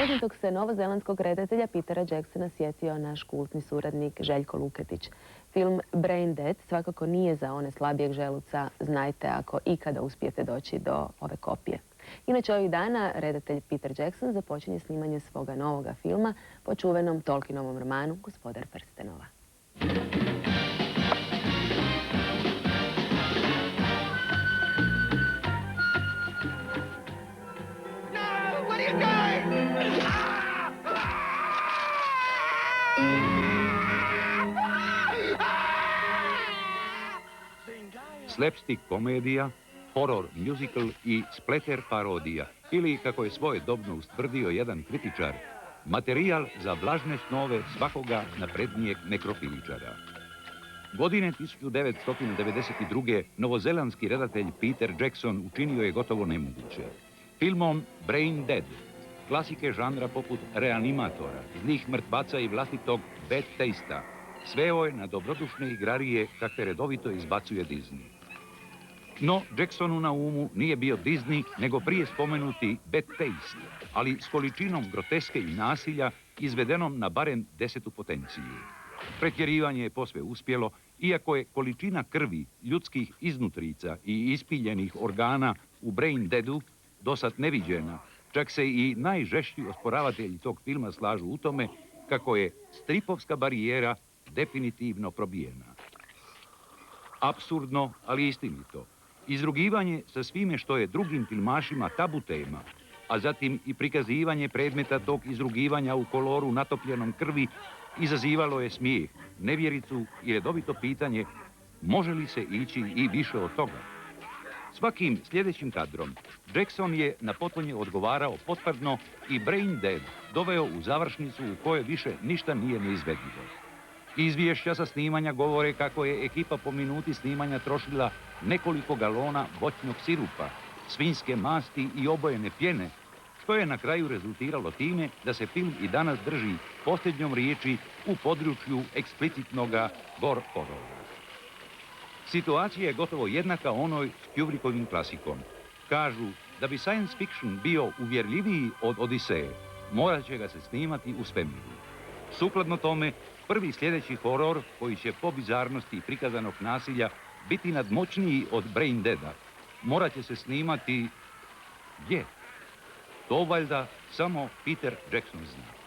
Poznatog se novozelandskog redatelja Petera Jacksona sjetio naš kultni suradnik Željko Luketić. Film Brain Dead svakako nije za one slabijeg želuca, znajte ako ikada uspijete doći do ove kopije. Inače, ovih dana redatelj Peter Jackson započinje snimanje svoga novoga filma po čuvenom Tolkienovom romanu Gospodar prstenova. Slapstick komedija, horror musical i splatter parodija, ili, kako je svojedobno ustvrdio jedan kritičar, materijal za vlažne snove svakoga naprednijeg nekrofiličara. Godine 1992. novozelandski redatelj Peter Jackson učinio je gotovo nemoguće. Filmom Brain Dead, klasike žanra poput Reanimatora, Zlih mrtvaca i vlastitog Bad Taste-a, sveo je na dobrodušne igrarije kakve redovito izbacuje Disney. No, Jacksonu na umu nije bio Disney, nego prije spomenuti Bad Taste, ali s količinom groteske i nasilja izvedenom na barem 10. potenciju. Pretjerivanje je posve uspjelo, iako je količina krvi, ljudskih iznutrica i ispiljenih organa u Brain Deadu dosad neviđena, čak se i najžešći osporavatelji tog filma slažu u tome kako je stripovska barijera definitivno probijena. Apsurdno, ali istinito. Izrugivanje sa svime što je drugim filmašima tabu tema, a zatim i prikazivanje predmeta tog izrugivanja u koloru natopljenom krvi izazivalo je smijeh, nevjericu i redovito pitanje može li se ići i više od toga. Svakim sljedećim kadrom Jackson je na potonje odgovarao potvrdno i Brain Dead doveo u završnicu u kojoj više ništa nije neizvedljivo. Izvješća sa snimanja govore kako je ekipa po minuti snimanja trošila nekoliko galona voćnog sirupa, svinjske masti i obojene pjene, što je na kraju rezultiralo time da se film i danas drži posljednjom riječi u području eksplicitnoga gore horrora. Situacija je gotovo jednaka onoj s Kubrickovim klasikom. Kažu da bi science fiction bio uvjerljiviji od Odiseje, morat će ga se snimati u svemiru. Sukladno tome, prvi sljedeći horor, koji će po bizarnosti prikazanog nasilja biti nadmoćniji od Brain Deada, morat će se snimati gdje? To valjda samo Peter Jackson zna.